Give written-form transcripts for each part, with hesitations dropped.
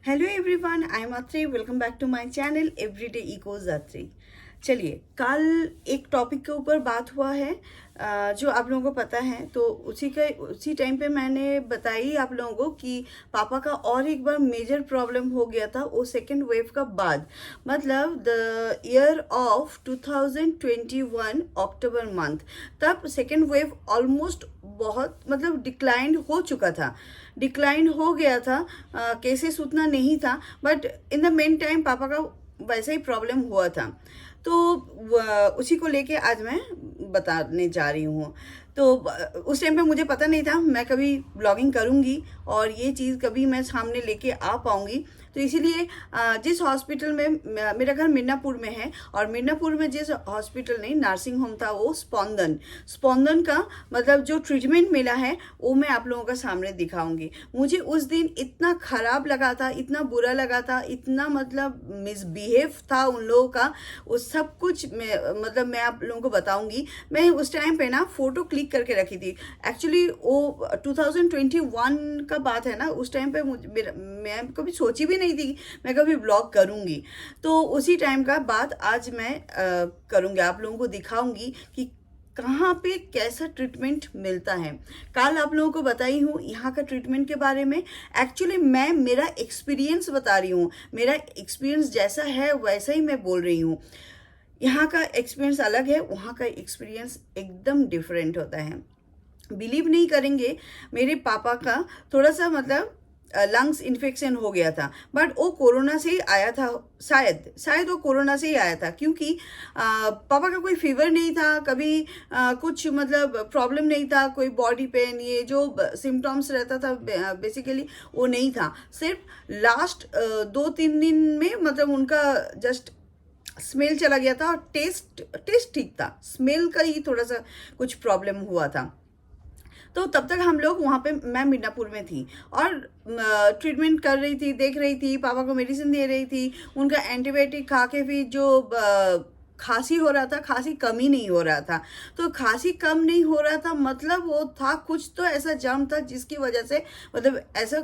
Hello everyone, I am Atri. Welcome back to my channel everyday echoes Atri. चलिए, कल एक topic के ऊपर बात हुआ है जो आप लोगों को पता है, तो उसी टाइम पे मैंने बताई आप लोगों को कि पापा का और एक बार मेजर प्रॉब्लम हो गया था वो सेकेंड वेव का बाद, मतलब the year of 2021 October month. तब सेकेंड वेव ऑलमोस्ट बहुत मतलब डिक्लाइन हो चुका था, डिक्लाइन हो गया था, केसेस उतना नहीं था, but in the main time पापा का वैसा ही प्रॉब्लम हुआ था। तो उसी को लेके आज मैं बताने जा रही हूँ। तो उस टाइम पे मुझे पता नहीं था मैं कभी ब्लॉगिंग करूँगी और ये चीज़ कभी मैं सामने लेके आ पाऊँगी। तो इसीलिए जिस हॉस्पिटल में मेरा घर मिर्नापुर में है, और मिर्नापुर में जिस हॉस्पिटल नहीं नर्सिंग होम था वो स्पंदन का मतलब जो ट्रीटमेंट मिला है वो मैं आप लोगों का सामने दिखाऊंगी। मुझे उस दिन इतना ख़राब लगा था, इतना बुरा लगा था, इतना मतलब मिसबिहेव था उन लोगों का, उस सब कुछ मतलब मैं आप लोगों को बताऊंगी। मैं उस टाइम पे ना फ़ोटो क्लिक करके रखी थी। एक्चुअली वो 2021 का बात है ना, उस टाइम पे मैं कभी सोची भी नहीं थी मैं कभी ब्लॉग करूंगी। तो उसी टाइम का बात आज मैं करूंगी, आप लोगों को दिखाऊंगी कि कहाँ पे कैसा ट्रीटमेंट मिलता है। कल आप लोगों को बताई हूँ यहाँ का ट्रीटमेंट के बारे में। एक्चुअली मैं मेरा एक्सपीरियंस बता रही हूँ, मेरा एक्सपीरियंस जैसा है वैसा ही मैं बोल रही हूँ। यहाँ का एक्सपीरियंस अलग है, वहाँ का एक्सपीरियंस एकदम डिफरेंट होता है। बिलीव नहीं करेंगे, मेरे पापा का थोड़ा सा मतलब लंग्स इन्फेक्शन हो गया था, बट वो कोरोना से ही आया था। शायद वो कोरोना से ही आया था, क्योंकि पापा का कोई फीवर नहीं था कभी, कुछ मतलब प्रॉब्लम नहीं था, कोई बॉडी पेन ये जो सिम्टम्स रहता था बेसिकली वो नहीं था। सिर्फ लास्ट 2-3 दिन में मतलब उनका जस्ट स्मेल चला गया था, और टेस्ट ठीक था, स्मेल का ही थोड़ा सा कुछ प्रॉब्लम हुआ था। तो तब तक हम लोग वहाँ पे, मैं मिर्नापुर में थी और ट्रीटमेंट कर रही थी, देख रही थी, पापा को मेडिसिन दे रही थी। उनका एंटीबायोटिक खा के भी जो खांसी हो रहा था, खांसी कम ही नहीं हो रहा था। तो खांसी कम नहीं हो रहा था मतलब वो था कुछ तो ऐसा जर्म था जिसकी वजह से मतलब ऐसा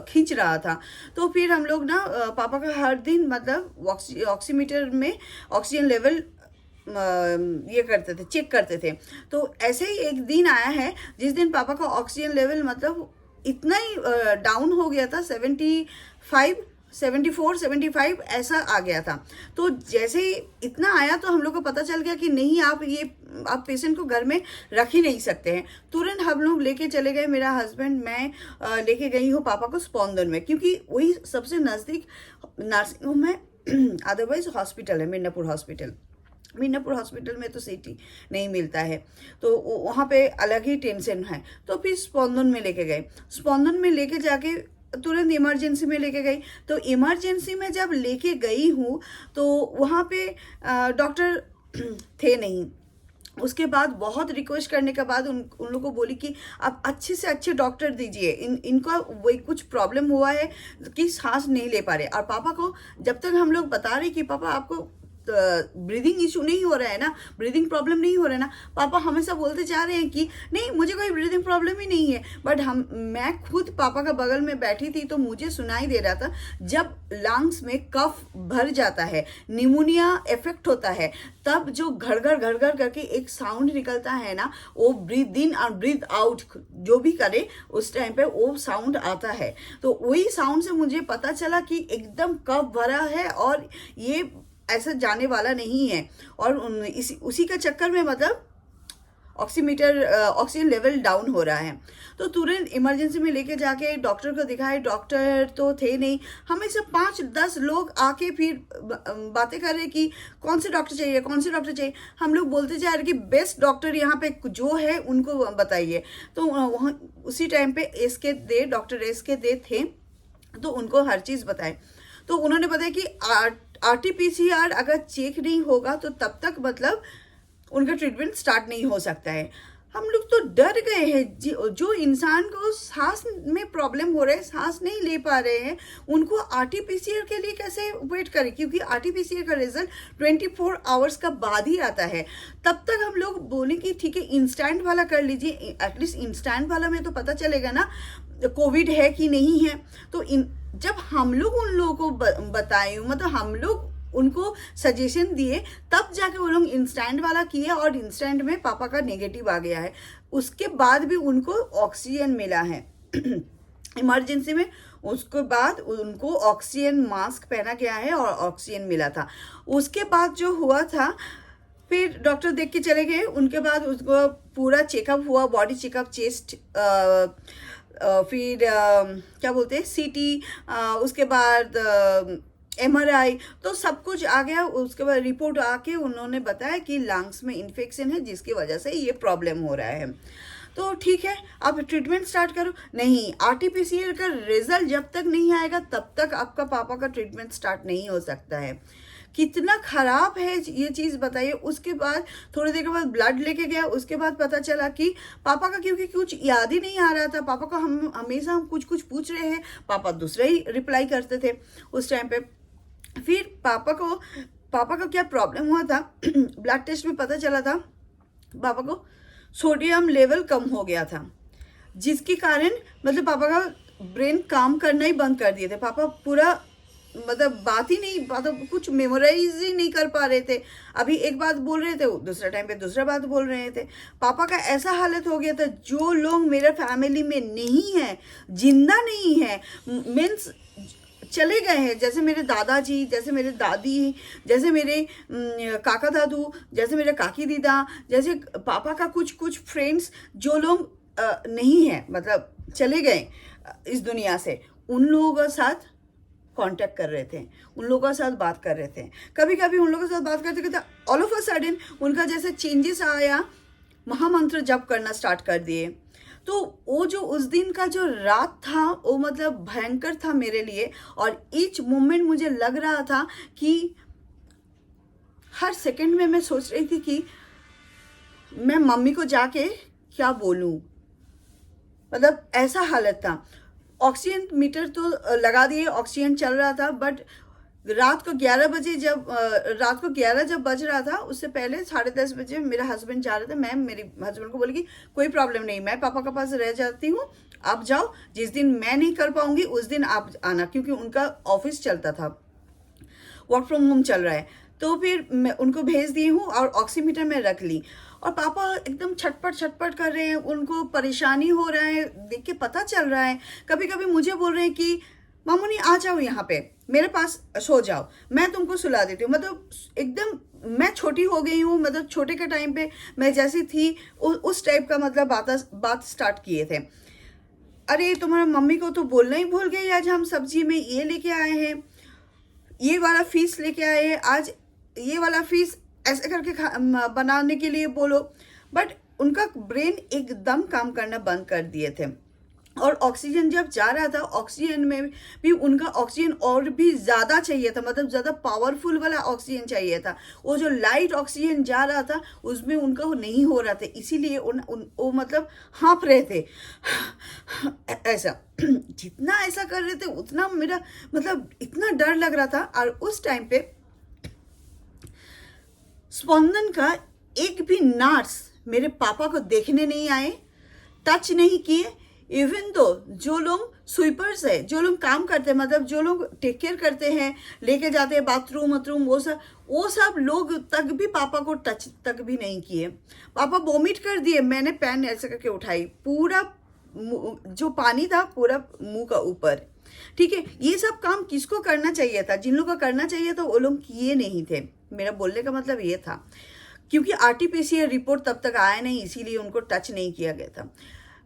खींच रहा था। तो फिर हम लोग ना पापा का हर दिन मतलब ऑक्सीमीटर में ऑक्सीजन लेवल ये करते थे, चेक करते थे। तो ऐसे ही एक दिन आया है जिस दिन पापा का ऑक्सीजन लेवल मतलब इतना ही डाउन हो गया था, 75, 74, 75 ऐसा आ गया था। तो जैसे ही इतना आया तो हम लोग को पता चल गया कि नहीं, आप पेशेंट को घर में रख ही नहीं सकते हैं। तुरंत हम लोग लेके चले गए, मेरा हस्बैंड, मैं लेके गई हूँ पापा को स्पंदन में, क्योंकि वही सबसे नज़दीक नर्सिंग होम है। अदरवाइज हॉस्पिटल है मिर्नापुर हॉस्पिटल में तो सीटी नहीं मिलता है, तो वहाँ पे अलग ही टेंशन है। तो फिर स्पंदन में लेके गए, स्पंदन में लेके जाके तुरंत इमरजेंसी में लेके गई। तो इमरजेंसी में जब लेके गई हूँ तो वहाँ पे डॉक्टर थे नहीं। उसके बाद बहुत रिक्वेस्ट करने के बाद उन लोगों को बोली कि आप अच्छे से अच्छे डॉक्टर दीजिए, इनका वही कुछ प्रॉब्लम हुआ है कि सांस नहीं ले पा रहे। और पापा को जब तक हम लोग बता रहे कि पापा आपको ब्रीदिंग इशू नहीं हो रहा है ना, ब्रीदिंग प्रॉब्लम नहीं हो रहा है ना, पापा हमेशा बोलते जा रहे हैं कि नहीं मुझे कोई ब्रीदिंग प्रॉब्लम ही नहीं है। बट मैं खुद पापा का बगल में बैठी थी तो मुझे सुनाई दे रहा था, जब लंग्स में कफ भर जाता है, निमोनिया इफेक्ट होता है, तब जो घड़ करके एक साउंड निकलता है ना, वो ब्रीथ इन और ब्रीथ आउट जो भी करे उस टाइम पे वो साउंड आता है। तो वही साउंड से मुझे पता चला कि एकदम कफ भरा है और ये ऐसा जाने वाला नहीं है। और उसी का चक्कर में मतलब ऑक्सीजन लेवल डाउन हो रहा है। तो तुरंत इमरजेंसी में लेके जाके डॉक्टर को दिखाए, डॉक्टर तो थे नहीं। हमें सब 5-10 लोग आके फिर बातें कर रहे कि कौन से डॉक्टर चाहिए। हम लोग बोलते जा रहे कि बेस्ट डॉक्टर यहाँ पे जो है उनको बताइए। तो वहाँ उसी टाइम पे डॉक्टर एस के दे थे, तो उनको हर चीज़ बताए। तो उन्होंने बताया कि RT-PCR अगर चेक नहीं होगा तो तब तक मतलब उनका ट्रीटमेंट स्टार्ट नहीं हो सकता है। हम लोग तो डर गए हैं, जो इंसान को सांस में प्रॉब्लम हो रहा है, सांस नहीं ले पा रहे हैं, उनको RT-PCR के लिए कैसे वेट करें, क्योंकि RT-PCR का रिजल्ट 24 आवर्स का बाद ही आता है। तब तक हम लोग बोले कि ठीक है इंस्टेंट वाला कर लीजिए, एटलीस्ट इंस्टेंट वाला में तो पता चलेगा ना। कोविड है कि नहीं है। तो जब हम लोग उन लोगों को बताए, मतलब हम लोग उनको सजेशन दिए, तब जाके वो लोग इंस्टेंट वाला किए और इंस्टेंट में पापा का नेगेटिव आ गया है। उसके बाद भी उनको ऑक्सीजन मिला है इमरजेंसी में। उसके बाद उनको ऑक्सीजन मास्क पहना गया है और ऑक्सीजन मिला था। उसके बाद जो हुआ था, फिर डॉक्टर देख के चले गए। उनके बाद उसको पूरा चेकअप हुआ, बॉडी चेकअप, चेस्ट, फिर क्या बोलते हैं, सीटी, उसके बाद MRI, तो सब कुछ आ गया। उसके बाद रिपोर्ट आके उन्होंने बताया कि लंग्स में इन्फेक्शन है, जिसकी वजह से ये प्रॉब्लम हो रहा है। तो ठीक है, आप ट्रीटमेंट स्टार्ट करो। नहीं, RT-PCR का रिजल्ट जब तक नहीं आएगा तब तक आपका पापा का ट्रीटमेंट स्टार्ट नहीं हो सकता है। कितना खराब है ये चीज़, बताइए। उसके बाद थोड़ी देर के बाद ब्लड लेके गया। उसके बाद पता चला कि पापा का, क्योंकि कुछ याद ही नहीं आ रहा था पापा का, हम हमेशा कुछ कुछ पूछ रहे हैं, पापा दूसरा ही रिप्लाई करते थे उस टाइम पे। फिर पापा का क्या प्रॉब्लम हुआ था ब्लड टेस्ट में पता चला था पापा को सोडियम लेवल कम हो गया था, जिसके कारण मतलब पापा का ब्रेन काम करना ही बंद कर दिए थे। पापा पूरा मतलब बात ही नहीं, मतलब कुछ मेमोराइज ही नहीं कर पा रहे थे। अभी एक बात बोल रहे थे, दूसरा टाइम पे दूसरा बात बोल रहे थे। पापा का ऐसा हालत हो गया था, जो लोग मेरे फैमिली में नहीं है, जिंदा नहीं है, मीन्स चले गए हैं, जैसे मेरे दादाजी, जैसे मेरे दादी, जैसे मेरे काका दादू, जैसे मेरे काकी दीदा, जैसे पापा का कुछ कुछ फ्रेंड्स जो लोग नहीं है, मतलब चले गए इस दुनिया से, उन लोगों के साथ कांटेक्ट कर रहे थे, उन लोगों के साथ बात कर रहे थे। कभी कभी उन लोगों के साथ बात करते करते ऑल ऑफ अ सडन उनका जैसे चेंजेस आया, महामंत्र जप करना स्टार्ट कर दिए। तो वो जो उस दिन का जो रात था, वो मतलब भयंकर था मेरे लिए। और ईच मोमेंट मुझे लग रहा था कि हर सेकंड में मैं सोच रही थी कि मैं मम्मी को जाके क्या बोलूं, मतलब ऐसा हालत था। ऑक्सीजन मीटर तो लगा दिए, ऑक्सीजन चल रहा था, बट रात को 11 बजे रात को 11 जब बज रहा था, उससे पहले 10:30 बजे मेरा हस्बैंड जा रहे थे। मैं मेरे हस्बैंड को बोली कि कोई प्रॉब्लम नहीं, मैं पापा के पास रह जाती हूँ, आप जाओ, जिस दिन मैं नहीं कर पाऊंगी उस दिन आप आना, क्योंकि उनका ऑफिस चलता था, वर्क फ्रॉम होम चल रहा है। तो फिर मैं उनको भेज दी हूँ और ऑक्सीमीटर में रख ली। और पापा एकदम छटपट कर रहे हैं, उनको परेशानी हो रहा है, देख के पता चल रहा है। कभी कभी मुझे बोल रहे हैं कि मामूनी आ जाओ यहाँ पे, मेरे पास सो जाओ, मैं तुमको सुला देती हूँ। मतलब एकदम मैं छोटी हो गई हूँ, मतलब छोटे के टाइम पे मैं जैसी थी उस टाइप का मतलब बात स्टार्ट किए थे। अरे तुम्हारा मम्मी को तो बोलना ही भूल गई, आज हम सब्जी में ये लेके आए हैं, ये वाला फीस लेके आए हैं, आज ये वाला फीस ऐसे करके बनाने के लिए बोलो। बट उनका ब्रेन एकदम काम करना बंद कर दिए थे। और ऑक्सीजन जब जा रहा था, ऑक्सीजन में भी उनका ऑक्सीजन और भी ज़्यादा चाहिए था, मतलब ज़्यादा पावरफुल वाला ऑक्सीजन चाहिए था। वो जो लाइट ऑक्सीजन जा रहा था उसमें उनका वो नहीं हो रहा था, इसीलिए वो मतलब हाँफ रहे थे ऐसा। जितना ऐसा कर रहे थे उतना मेरा मतलब इतना डर लग रहा था। और उस टाइम पे स्पंदन का एक भी नर्स मेरे पापा को देखने नहीं आए, टच नहीं किए। इवन तो जो लोग स्वीपर्स है, जो लोग काम करते हैं, मतलब जो लोग टेक केयर करते हैं, लेके जाते हैं बाथरूम, वो सब लोग तक भी पापा को टच तक भी नहीं किए। पापा वॉमिट कर दिए, मैंने पैन ऐसे करके उठाई, पूरा जो पानी था पूरा मुंह का ऊपर। ठीक है, ये सब काम किसको करना चाहिए था? जिन लोगों को करना चाहिए था वो लोग किए नहीं थे। मेरा बोलने का मतलब ये था, क्योंकि RT-PCR रिपोर्ट तब तक आया नहीं, इसीलिए उनको टच नहीं किया गया था।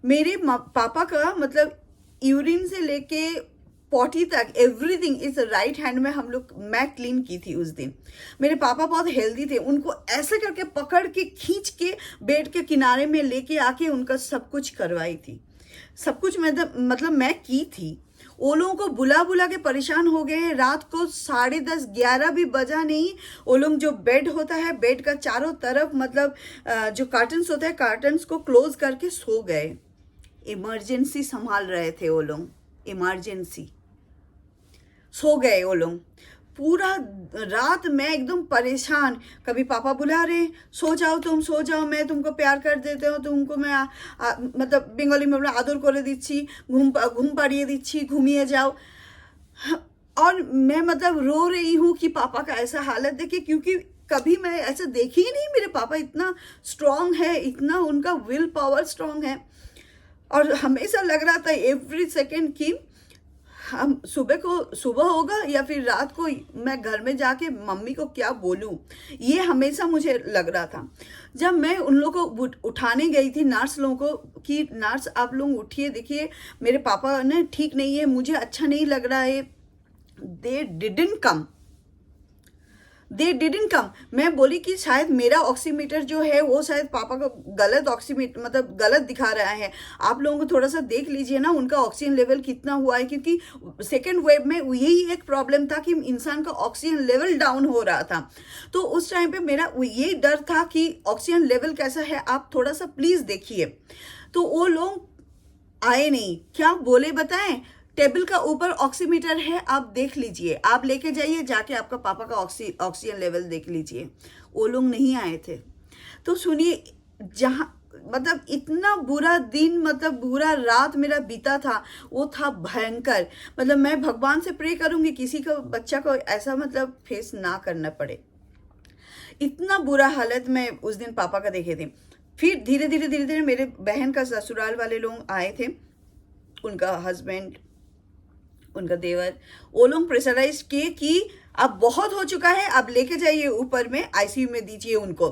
मेरे पापा का मतलब यूरिन से लेके पॉटी तक एवरीथिंग इस राइट हैंड में मैं क्लीन की थी उस दिन। मेरे पापा बहुत हेल्दी थे, उनको ऐसे करके पकड़ के खींच के बेड के किनारे में लेके आके उनका सब कुछ करवाई थी, सब कुछ मतलब मैं की थी। वो लोगों को बुला के परेशान हो गए हैं। रात को 10:30 11 भी बजा नहीं, वो लोग जो बेड होता है, बेड का चारों तरफ मतलब जो कर्टन्स होता है, कर्टन्स को क्लोज करके सो गए। इमरजेंसी संभाल रहे थे वो लोग, इमरजेंसी सो गए वो लोग। पूरा रात मैं एकदम परेशान, कभी पापा बुला रहे सो जाओ तुम, सो जाओ, मैं तुमको प्यार कर देते हो, तुमको मैं मतलब बेंगली में बोला आदर करे दिच्छी, घूम पाड़िए दिच्छी, घूमिए जाओ। और मैं मतलब रो रही हूँ कि पापा का ऐसा हालत देखिए, क्योंकि कभी मैं ऐसा देखी ही नहीं, मेरे पापा इतना स्ट्रांग है, इतना उनका विल पावर स्ट्रांग है। और हमेशा लग रहा था एवरी सेकेंड कि हम सुबह होगा या फिर रात को मैं घर में जाके मम्मी को क्या बोलूं, ये हमेशा मुझे लग रहा था। जब मैं उन लोगों को उठाने गई थी, नर्स लोगों को, कि नर्स आप लोग उठिए, देखिए मेरे पापा ने ठीक नहीं है, मुझे अच्छा नहीं लग रहा है, दे डिडंट कम। मैं बोली कि शायद मेरा ऑक्सीमीटर जो है वो शायद पापा को गलत ऑक्सीमीटर मतलब गलत दिखा रहा है, आप लोगों को थोड़ा सा देख लीजिए ना उनका ऑक्सीजन लेवल कितना हुआ है, क्योंकि सेकेंड वेव में यही एक प्रॉब्लम था कि इंसान का ऑक्सीजन लेवल डाउन हो रहा था। तो उस टाइम पे मेरा ये डर था कि ऑक्सीजन लेवल कैसा है, आप थोड़ा सा प्लीज देखिए। तो वो लोग आए नहीं, क्या बोले बताएं, टेबल का ऊपर ऑक्सीमीटर है, आप देख लीजिए, आप लेके जाइए, जाके आपका पापा का ऑक्सीजन लेवल देख लीजिए। वो लोग नहीं आए थे। तो सुनिए, जहां मतलब इतना बुरा दिन, मतलब बुरा रात मेरा बीता था, वो था भयंकर। मतलब मैं भगवान से प्रे करूंगी किसी को बच्चा को ऐसा मतलब फेस ना करना पड़े। इतना बुरा हालत में उस दिन पापा का देखे थे। फिर धीरे धीरे मेरे बहन का ससुराल वाले लोग आए थे, उनका हस्बैंड, उनका देवर, वो लोग प्रेशराइज किए कि अब बहुत हो चुका है, अब लेके जाइए ऊपर में, आईसीयू में दीजिए उनको।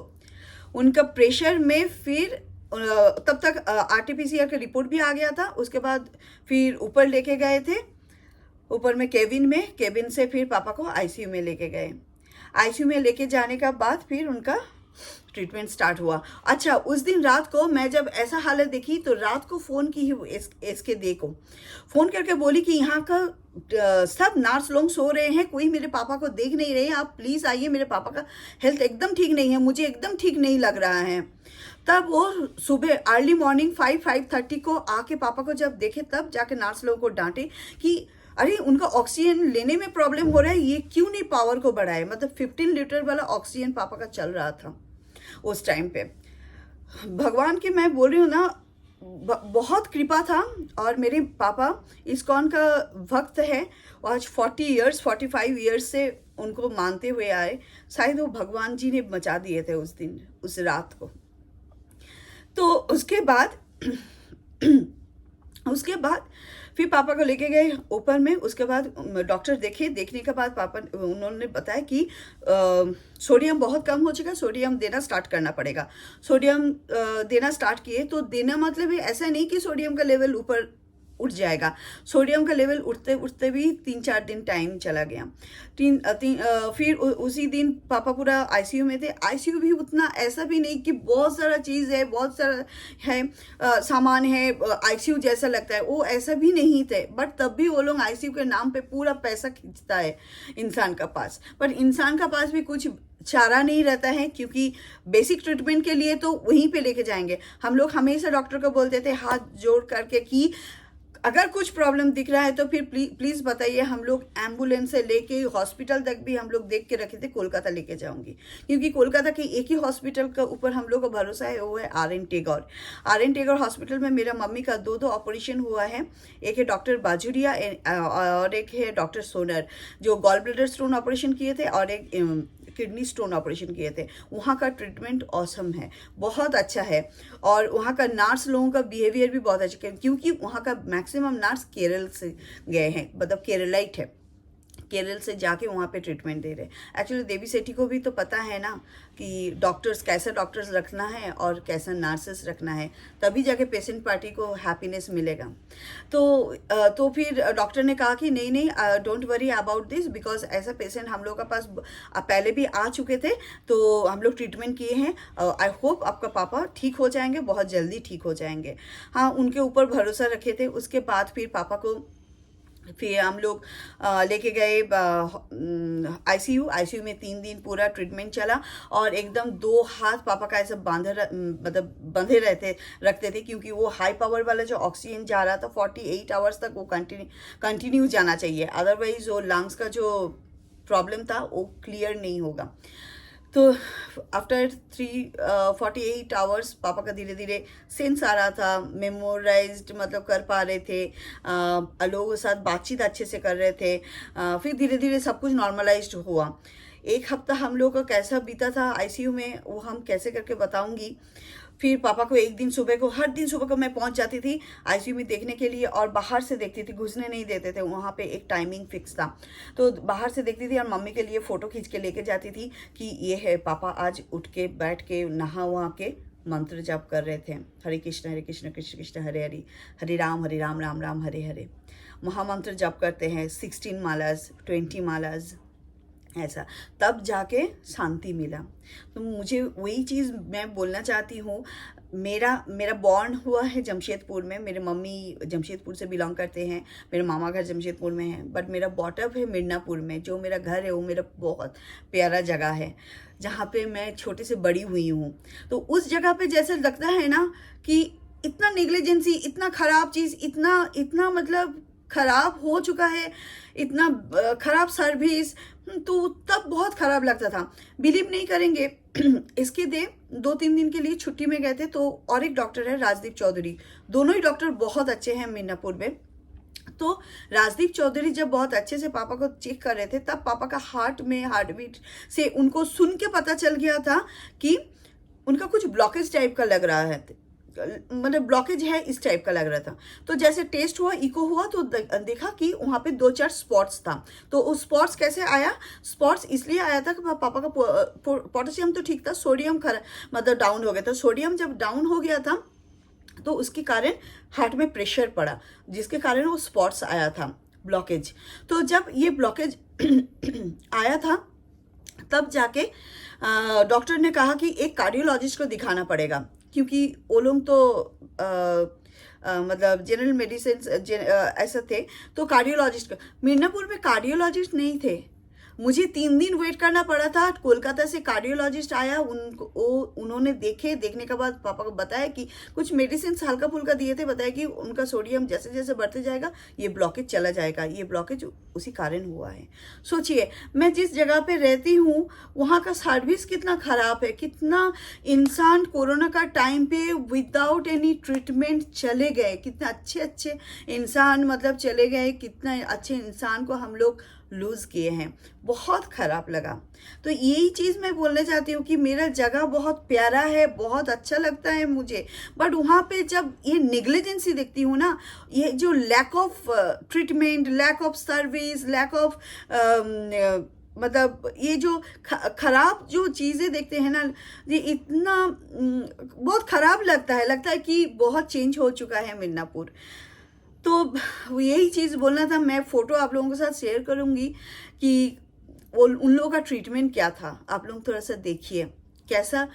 उनका प्रेशर में फिर तब तक आरटीपीसीआर का रिपोर्ट भी आ गया था। उसके बाद फिर ऊपर लेके गए थे, ऊपर में केबिन से फिर पापा को आईसीयू में लेके गए। आईसीयू में लेके जाने का बाद फिर उनका ट्रीटमेंट स्टार्ट हुआ। अच्छा, उस दिन रात को मैं जब ऐसा हालत देखी तो रात को फ़ोन की इसके दे को फ़ोन करके बोली कि यहाँ का सब नर्स लोग सो रहे हैं, कोई मेरे पापा को देख नहीं रहे, आप प्लीज़ आइए, मेरे पापा का हेल्थ एकदम ठीक नहीं है, मुझे एकदम ठीक नहीं लग रहा है। तब वो सुबह अर्ली मॉर्निंग 5:30 को आके पापा को जब देखे, तब जाके नर्स लोगों को डांटे कि अरे उनका ऑक्सीजन लेने में प्रॉब्लम हो रहा है, ये क्यों नहीं पावर को बढ़ाए। मतलब 15 लीटर वाला ऑक्सीजन पापा का चल रहा था उस टाइम पे। भगवान की मैं बोल रही हूँ ना, बहुत कृपा था। और मेरे पापा इस्कॉन का भक्त है, आज 45 ईयर्स से उनको मानते हुए आए। शायद वो भगवान जी ने बचा दिए थे उस दिन, उस रात को। तो उसके बाद फिर पापा को लेके गए ऊपर में। उसके बाद डॉक्टर देखने के बाद पापा उन्होंने बताया कि सोडियम बहुत कम हो चुका है, सोडियम देना स्टार्ट करना पड़ेगा। सोडियम देना स्टार्ट किए तो देना मतलब ऐसा नहीं कि सोडियम का लेवल ऊपर उठ जाएगा। सोडियम का लेवल उठते उठते भी 3-4 दिन टाइम चला गया। फिर उसी दिन पापा पूरा आईसीयू में थे। आईसीयू भी उतना ऐसा भी नहीं कि बहुत सारा चीज़ है, बहुत सारा है, सामान है, आईसीयू जैसा लगता है, वो ऐसा भी नहीं थे। बट तब भी वो लोग आईसीयू के नाम पे पूरा पैसा खींचता है इंसान का पास। पर इंसान का पास भी कुछ चारा नहीं रहता है, क्योंकि बेसिक ट्रीटमेंट के लिए तो वहीं पे लेके जाएंगे। हम लोग हमेशा डॉक्टर को बोलते थे हाथ जोड़ करके कि अगर कुछ प्रॉब्लम दिख रहा है तो फिर प्लीज़ बताइए। हम लोग एम्बुलेंस से लेके हॉस्पिटल तक भी हम लोग देख के रखे थे, कोलकाता लेके जाऊंगी, क्योंकि कोलकाता के एक ही हॉस्पिटल का ऊपर हम लोग को भरोसा है, वो है RN टेगौर हॉस्पिटल में मेरा मम्मी का 2 ऑपरेशन हुआ है। एक है डॉक्टर बाजुरिया और एक है डॉक्टर सोनर, जो गॉल ब्लैडर स्टोन ऑपरेशन किए थे और एक किडनी स्टोन ऑपरेशन किए थे। वहाँ का ट्रीटमेंट ऑसम है, बहुत अच्छा है। और वहाँ का नर्स लोगों का बिहेवियर भी बहुत अच्छा है, क्योंकि वहाँ का मैक्सिमम नर्स केरल से गए हैं, मतलब केरलाइट है, केरल से जाके वहाँ पे ट्रीटमेंट दे रहे हैं। एक्चुअली देवी सेठी को भी तो पता है ना कि कैसा डॉक्टर्स रखना है और कैसा नर्सेस रखना है, तभी जाके पेशेंट पार्टी को हैप्पीनेस मिलेगा। तो फिर डॉक्टर ने कहा कि नहीं, don't worry about this, because ऐसा पेशेंट हम लोग का पास पहले भी आ चुके थे, तो हम लोग ट्रीटमेंट किए हैं। आई होप आपका पापा ठीक हो जाएंगे, बहुत जल्दी ठीक हो जाएंगे। हाँ, उनके ऊपर भरोसा रखे थे। उसके बाद फिर पापा को फिर हम लोग लेके गए आईसीयू में 3 दिन पूरा ट्रीटमेंट चला। और एकदम 2 हाथ पापा का ऐसा बंधे रखते थे, क्योंकि वो हाई पावर वाला जो ऑक्सीजन जा रहा था 48 आवर्स तक वो कंटिन्यू जाना चाहिए, अदरवाइज वो लंग्स का जो प्रॉब्लम था वो क्लियर नहीं होगा। तो आफ्टर 48 आवर्स पापा का धीरे धीरे सेंस आ रहा था, मेमोराइज्ड मतलब कर पा रहे थे, लोगों के साथ बातचीत अच्छे से कर रहे थे। फिर धीरे धीरे सब कुछ नॉर्मलाइज्ड हुआ। एक हफ्ता हम लोग का कैसा बीता था आईसीयू में वो हम कैसे करके बताऊंगी। फिर पापा को एक दिन सुबह को, हर दिन सुबह को मैं पहुंच जाती थी आईसीयू में देखने के लिए, और बाहर से देखती थी, घुसने नहीं देते थे, वहाँ पे एक टाइमिंग फिक्स था। तो बाहर से देखती थी और मम्मी के लिए फ़ोटो खींच के लेके जाती थी कि ये है पापा आज उठ के बैठ के नहा वहा के मंत्र जाप कर रहे थे, हरे कृष्ण कृष्ण कृष्ण हरे हरे, हरे राम राम राम हरे हरे। महामंत्र जाप करते हैं 16 मालाज 20 मालाज ऐसा, तब जाके शांति मिला। तो मुझे वही चीज़ मैं बोलना चाहती हूँ। मेरा बॉर्न हुआ है जमशेदपुर में, मेरे मम्मी जमशेदपुर से बिलोंग करते हैं, मेरे मामा घर जमशेदपुर में है, बट मेरा बॉटअप है मिदनापुर में। जो मेरा घर है वो मेरा बहुत प्यारा जगह है जहाँ पे मैं छोटे से बड़ी हुई हूँ। तो उस जगह पे जैसे लगता है ना कि इतना नेग्लिजेंसी, इतना ख़राब चीज़, इतना मतलब खराब हो चुका है, इतना खराब सर्विस, तो तब बहुत खराब लगता था। बिलीव नहीं करेंगे इसके 2-3 दिन के लिए छुट्टी में गए थे, तो और एक डॉक्टर है राजदीप चौधरी, दोनों ही डॉक्टर बहुत अच्छे हैं मिदनापुर में। तो राजदीप चौधरी जब बहुत अच्छे से पापा को चेक कर रहे थे, तब पापा का हार्ट में हार्टबीट से उनको सुन के पता चल गया था कि उनका कुछ ब्लॉकेज टाइप का लग रहा है, मतलब ब्लॉकेज है इस टाइप का लग रहा था। तो जैसे टेस्ट हुआ, इको हुआ, तो देखा कि वहाँ पे 2-4 स्पॉट्स था। तो उस स्पॉट्स कैसे आया? स्पॉट्स इसलिए आया था कि पापा का पोटेशियम तो ठीक था, सोडियम मतलब डाउन हो गया था। सोडियम जब डाउन हो गया था तो उसके कारण हार्ट में प्रेशर पड़ा, जिसके कारण वो स्पॉट्स आया था, ब्लॉकेज। तो जब ये ब्लॉकेज आया था तब जाके डॉक्टर ने कहा कि एक कार्डियोलॉजिस्ट को दिखाना पड़ेगा, क्योंकि वो लोग तो मतलब जनरल मेडिसिन ऐसा थे। तो कार्डियोलॉजिस्ट, मिदनापुर में कार्डियोलॉजिस्ट नहीं थे। मुझे 3 दिन वेट करना पड़ा था। कोलकाता से कार्डियोलॉजिस्ट आया, उन्होंने देखने के बाद पापा को बताया कि कुछ मेडिसिन हल्का फुल्का दिए थे, बताया कि उनका सोडियम जैसे जैसे बढ़ते जाएगा ये ब्लॉकेज चला जाएगा। ये ब्लॉकेज उसी कारण हुआ है। सोचिए, मैं जिस जगह पे रहती हूँ वहाँ का सर्विस कितना ख़राब है, कितना इंसान कोरोना का टाइम पे विदाउट एनी ट्रीटमेंट चले गए, कितने अच्छे इंसान मतलब चले गए, कितना अच्छे इंसान को हम लोग लूज़ किए हैं। बहुत ख़राब लगा। तो यही चीज़ मैं बोलना चाहती हूँ कि मेरा जगह बहुत प्यारा है, बहुत अच्छा लगता है मुझे, बट वहाँ पे जब ये नेग्लिजेंसी देखती हूँ ना, ये जो lack of treatment, lack of service, lack of मतलब ये जो खराब जो चीज़ें देखते हैं ना, ये इतना बहुत ख़राब लगता है कि बहुत चेंज हो चुका है मिदनापुर। तो यही चीज़ बोलना था। मैं फ़ोटो आप लोगों के साथ शेयर करूँगी कि वो उन लोगों का ट्रीटमेंट क्या था। आप लोग थोड़ा सा देखिए कैसा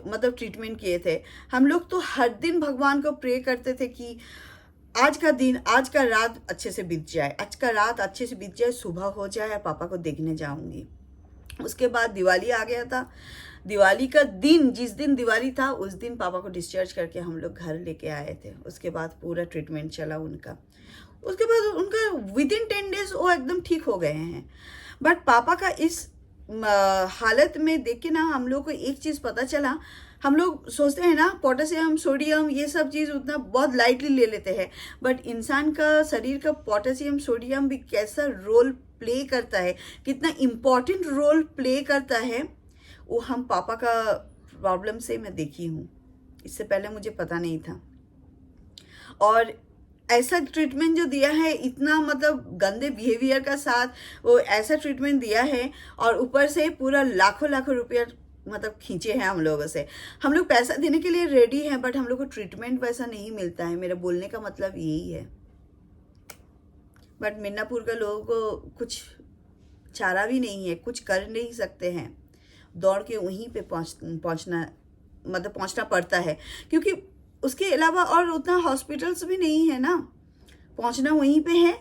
मतलब ट्रीटमेंट किए थे। हम लोग तो हर दिन भगवान को प्रे करते थे कि आज का दिन, आज का रात अच्छे से बीत जाए, आज का रात अच्छे से बीत जाए, सुबह हो जाए, पापा को देखने जाऊँगी। उसके बाद दिवाली आ गया था। दिवाली का दिन, जिस दिन दिवाली था उस दिन पापा को डिस्चार्ज करके हम लोग घर लेके आए थे। उसके बाद पूरा ट्रीटमेंट चला उनका। उसके बाद उनका विदिन 10 डेज वो एकदम ठीक हो गए हैं। बट पापा का इस हालत में देख के ना हम लोग को एक चीज़ पता चला। हम लोग सोचते हैं ना पोटेशियम, सोडियम, ये सब चीज़ उतना बहुत लाइटली ले लेते हैं, बट इंसान का शरीर का पोटेशियम, सोडियम भी कैसा रोल प्ले करता है, कितना इम्पॉर्टेंट रोल प्ले करता है, वो हम पापा का प्रॉब्लम से मैं देखी हूँ। इससे पहले मुझे पता नहीं था। और ऐसा ट्रीटमेंट जो दिया है, इतना मतलब गंदे बिहेवियर का साथ वो ऐसा ट्रीटमेंट दिया है, और ऊपर से पूरा लाखों रुपया मतलब खींचे हैं हम लोगों से। हम लोग पैसा देने के लिए रेडी हैं, बट हम लोग को ट्रीटमेंट वैसा नहीं मिलता है। मेरा बोलने का मतलब यही है। बट मिदनापुर के लोगों को कुछ चारा भी नहीं है, कुछ कर नहीं सकते हैं, दौड़ के वहीं पे पहुंचना पड़ता है, क्योंकि उसके अलावा और उतना हॉस्पिटल्स भी नहीं है ना, पहुंचना वहीं पे है।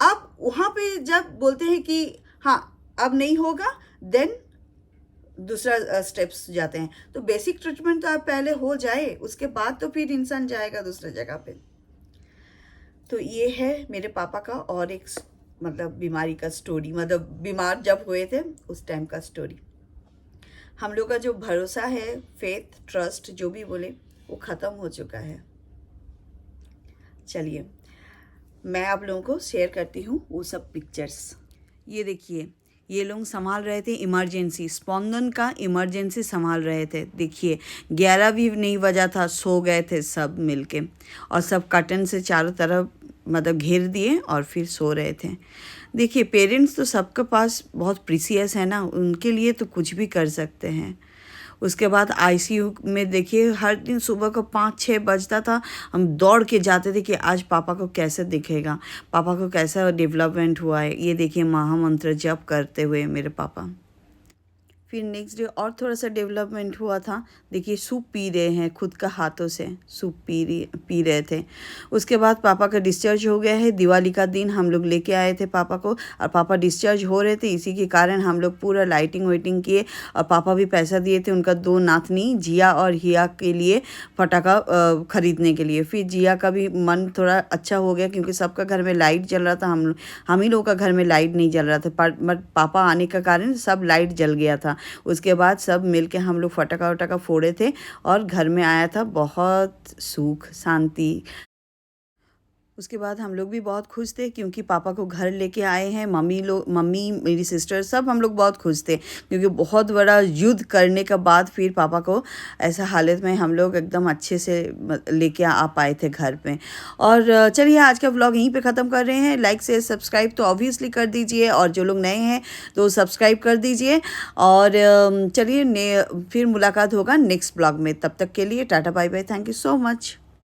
अब वहाँ पे जब बोलते हैं कि हाँ अब नहीं होगा, देन दूसरा स्टेप्स जाते हैं। तो बेसिक ट्रीटमेंट तो आप पहले हो जाए, उसके बाद तो फिर इंसान जाएगा दूसरे जगह पे। तो ये है मेरे पापा का और एक मतलब बीमारी का स्टोरी, मतलब बीमार जब हुए थे उस टाइम का स्टोरी। हम लोग का जो भरोसा है, फेथ, ट्रस्ट, जो भी बोले, वो ख़त्म हो चुका है। चलिए मैं आप लोगों को शेयर करती हूँ वो सब पिक्चर्स। ये देखिए, ये लोग संभाल रहे थे इमरजेंसी, स्पंदन का इमरजेंसी संभाल रहे थे। देखिए 11 भी नहीं बजा था, सो गए थे सब मिलके, और सब कर्टन से चारों तरफ मतलब घेर दिए और फिर सो रहे थे। देखिए पेरेंट्स तो सबके पास बहुत प्रीसियस है ना, उनके लिए तो कुछ भी कर सकते हैं। उसके बाद आईसीयू में देखिए हर दिन सुबह को 5-6 बजता था, हम दौड़ के जाते थे कि आज पापा को कैसे दिखेगा, पापा को कैसा डेवलपमेंट हुआ है। ये देखिए महामंत्र जप करते हुए मेरे पापा। फिर नेक्स्ट डे और थोड़ा सा डेवलपमेंट हुआ था। देखिए सूप पी रहे हैं, खुद का हाथों से सूप पी रहे थे। उसके बाद पापा का डिस्चार्ज हो गया है। दिवाली का दिन हम लोग लेके आए थे पापा को, और पापा डिस्चार्ज हो रहे थे, इसी के कारण हम लोग पूरा लाइटिंग वाइटिंग किए। और पापा भी पैसा दिए थे उनका 2 नातनी जिया और हिया के लिए पटाखा ख़रीदने के लिए। फिर जिया का भी मन थोड़ा अच्छा हो गया, क्योंकि सबका घर में लाइट जल रहा था, हम ही लोग का घर में लाइट नहीं जल रहा था। बट पापा आने का कारण सब लाइट जल गया था। उसके बाद सब मिलके हम लोग फटाका वटाका फोड़े थे, और घर में आया था बहुत सुख शांति। उसके बाद हम लोग भी बहुत खुश थे, क्योंकि पापा को घर लेके आए हैं। मम्मी मेरी सिस्टर सब हम लोग बहुत खुश थे, क्योंकि बहुत बड़ा युद्ध करने के बाद फिर पापा को ऐसा हालत में हम लोग एकदम अच्छे से लेके आ पाए थे घर पे। और चलिए आज का व्लॉग यहीं पे ख़त्म कर रहे हैं। लाइक से सब्सक्राइब तो ऑब्वियसली कर दीजिए, और जो लोग नए हैं तो सब्सक्राइब कर दीजिए। और चलिए फिर मुलाकात होगा नेक्स्ट व्लॉग में। तब तक के लिए tata bye bye, thank you so much.